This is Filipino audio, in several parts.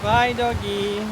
Bye, doggy.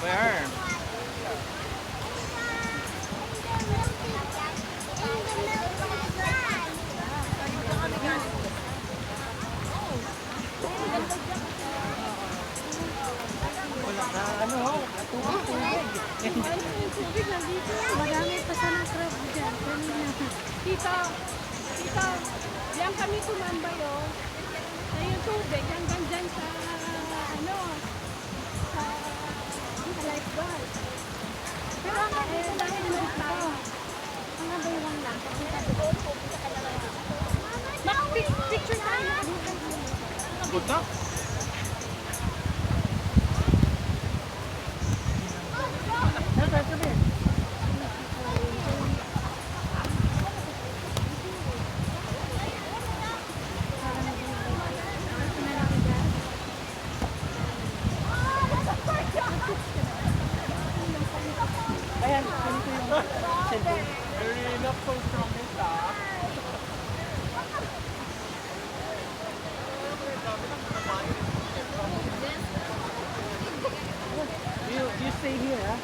Where? Wala ka, ano ho? Tubig nandito. Marami pa sa ng crab dyan. Tita, yan kami tumambay oh. Na yung tubig hanggang dyan sa ano, sa lifeguard. Pero ang dahil nandito tayo. Hanggang baywang lang. Mag-picture tayo. Good na? Ayan, ganito yung cellphone. You're not so strong this stuff. You stay here, ha?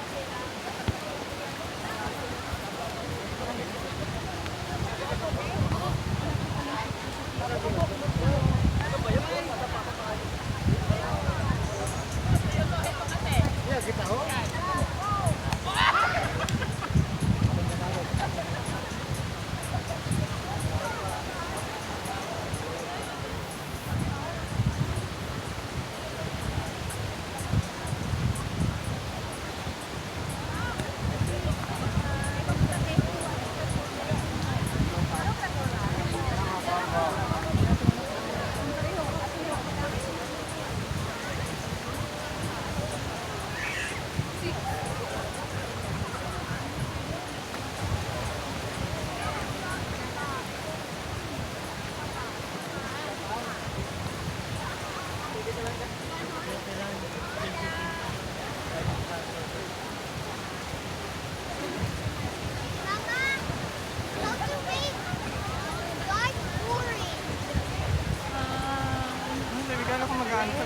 Kaya ako mag-aano ka.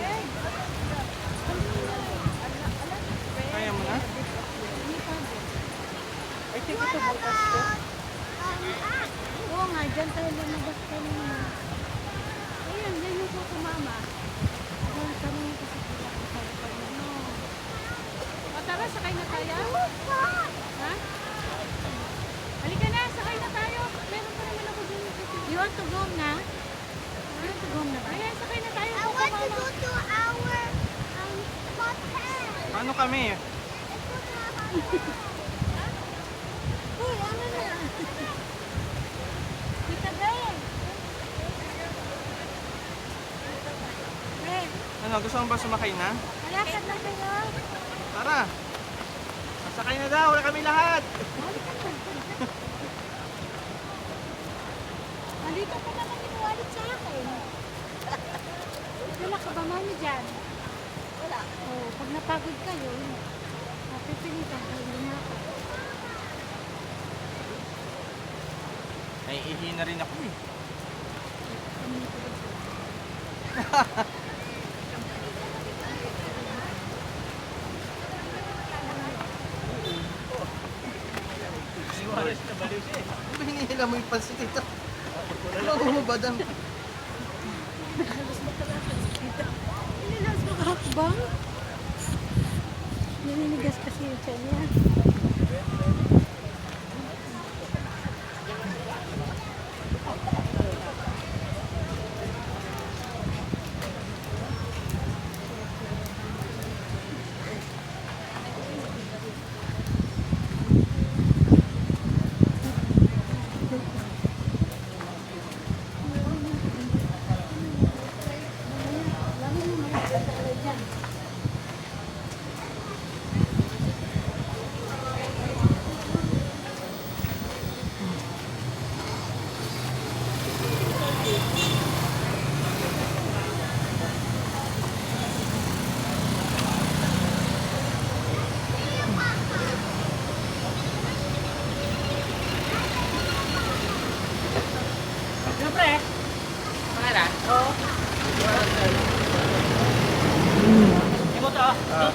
Kaya mo na? I think ito bukas ko. Oo nga, dyan tayo lumabas kanina. Ayan, dyan yung photo mama. Ayan, kami yung kasi no. O tara, sakay na tayo. Ha? Halika na, sakay na tayo. Meron pa naman ako dyan. You want to go na? You want to go na ba? Ayan, sakay na tayo. I want to go to our hotel. Paano kami? Uy, ano na? Tita Ben! Ano, gusto mo ba sumakay na? Malakad na tayo. Tara! Masakay na daw, wala kami lahat! Nandito pa naman yung wallet sa akin. Wala ka ba mami dyan? Wala. Oh, pag napagod kayo, napipilitan kayo lumakad. Naiihi na rin ako eh. Hinihila mo yung pansit ito. Ano ba dam? Inilas mo kahakbang. Naninigas kasi yung tiyan niya.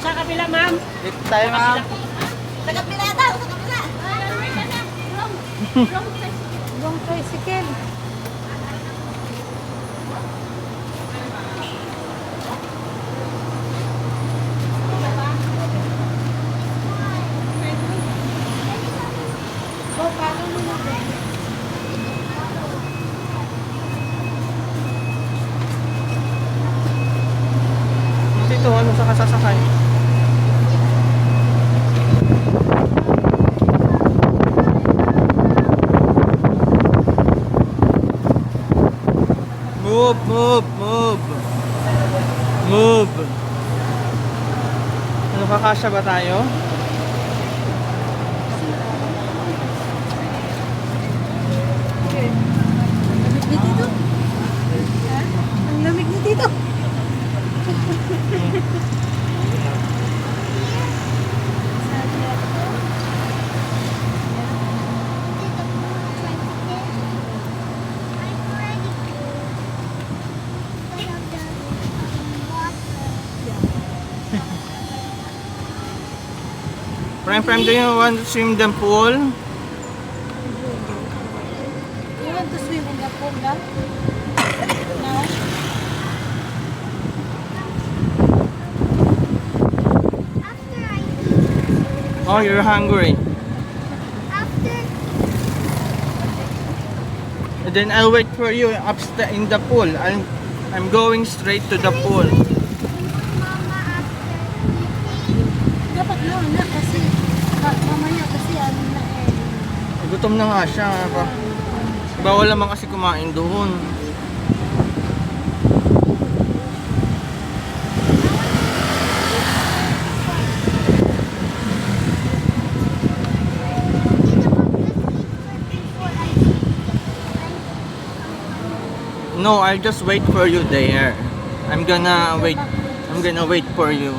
Sa kabila, ma'am. Dito tayo, ma'am. Sa kabila daw, sa kabila. Long tricycle. Dito, ano sa kasasakay? Move, move, move. Move. Ano, kakasya ba tayo? Lamig na dito. Ang lamig na dito. Prime, do you want to swim the pool? You want to swim in the pool now? No? After I eat, Oh, you're hungry. after And then I'll wait for you upstairs in the pool. I'm going straight to the pool. Mama after eating. Dapat na kasi mamaya kasi ano na eh. Gutom na nga siya. Bawal naman kasi kumain doon. No, I'll just wait for you there. I'm gonna wait for you.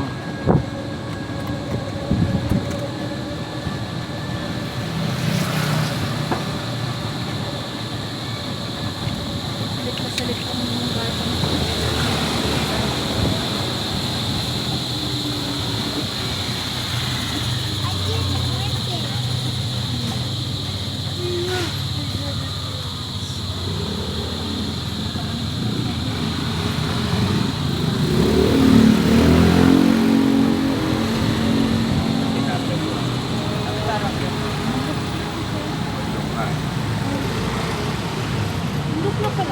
Salit na salit ang mga bata. I did drinking. Look na pala.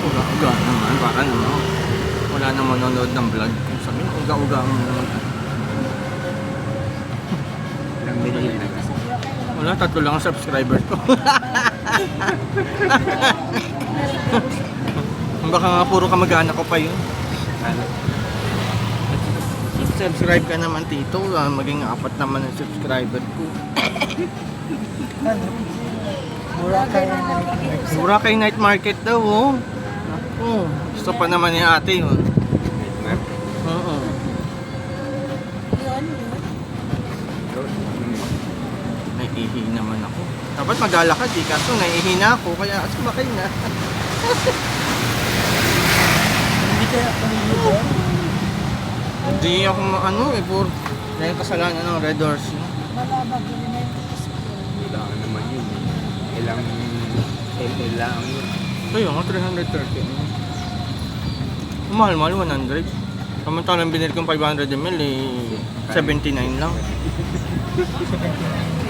Uga-uga naman. Para naman wala nang manonood ng vlog. Sabi mo, uga-uga mo naman. Wala, 3 lang ang subscriber ko. Baka nga puro kamag-anak ko pa yun. Subscribe ka naman, Tito. Maging 4 naman ang subscriber ko. Boracay Night Market daw, oh. Naku, gusto pa naman ni ate yun. Oo. Naiihi naman ako. Dapat maglalakad eh, kaso naiihi na ako, kaya sumakay na. kaya pumili. Hindi ako ano eh, puro. Dahil kasalanan ng Red Horse. Malabag elemento kasi. Wala ka naman yun eh. Ilang ml lang yun. Kaya nga, 330. Mahal-mahal, 100. Samantalang binili kong 500 ml eh, 79 lang.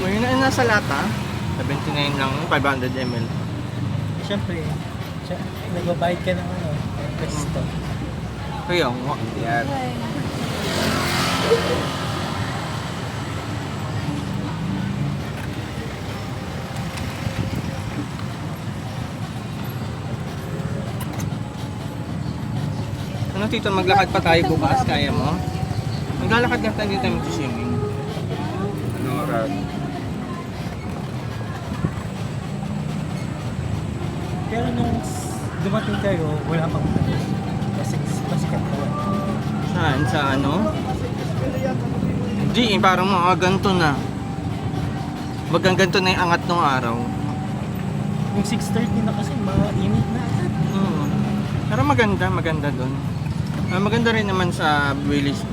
Ngayon na nasa lata, 79 lang, 500 ml. Siyempre, nagbabayad ka ng ano, pesto. Kaya nga. Yan. Ay, Ano tito, maglakad pa tayo bukas, kaya mo? Maglalakad lang tayo dito tayo swimming. Ano oras? Pero nung dumating kayo, wala pang kasi pasikat na. Saan? Sa ano? Hindi, parang mga ganito na. Bagang ganito na yung angat ng araw. Yung 6:30 na kasi, mainit na agad. Pero maganda doon. Maganda rin naman sa Willis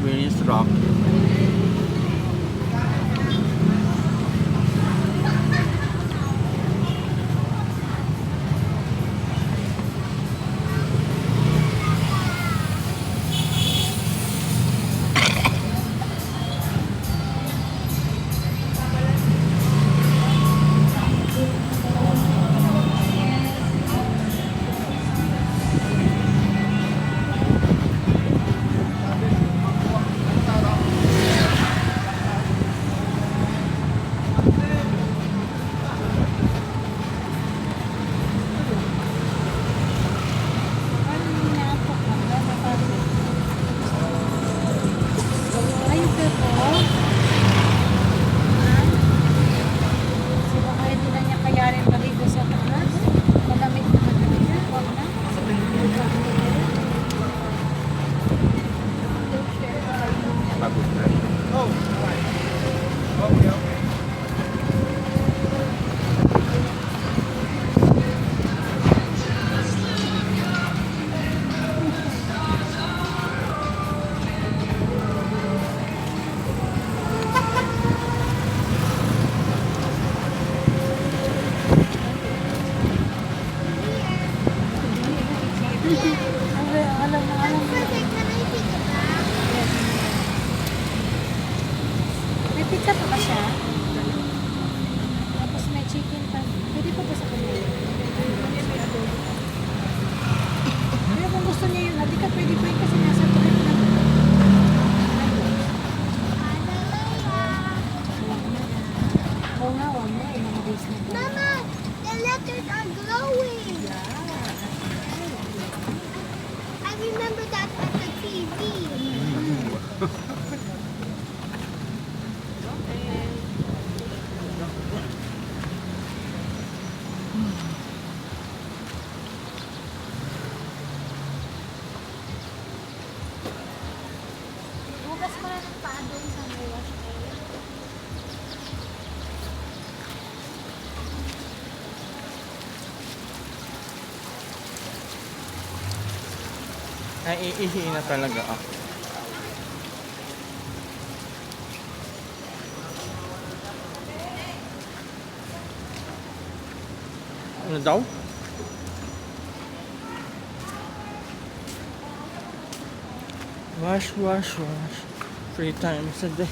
Rock. ano yung naapak ka? Ano pa rin? Ayun ka po. Kasi baka hindi na niya kayarin maligo sa taas. Malamig na malamig na. Huwag na. Pagod na. Alam mo. Perfect. Can I take a bath? May pizza pa ba siya? Tapos may chicken pa. Pwede pa ba sa kanya? Pero kung gusto niya yun, hindi ka pwede pa yun kasi nasa trip na. Oo nga, wag mo. Mga days na to. Mama, the letters are glowing. I remember that at the TV. Hugas mo na ng paa doon sa may wash area. Naiihi na talaga ako. Ano daw? Wash. 3 times a day.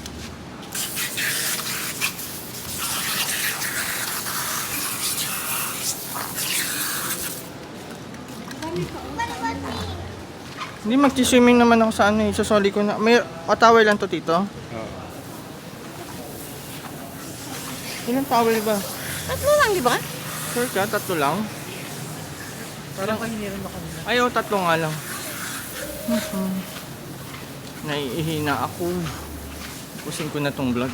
Hindi, magti-swimming naman ako sa ano eh. Sasoli ko na. May towel lang to, tito. Oo. Ilang towel ba? Tatlo lang, di ba? Sure ka? Tatlo lang? Parang kahiniran ako nila. Ayaw, tatlo nga lang. Naiihi na ako. Pusin ko na tong vlog.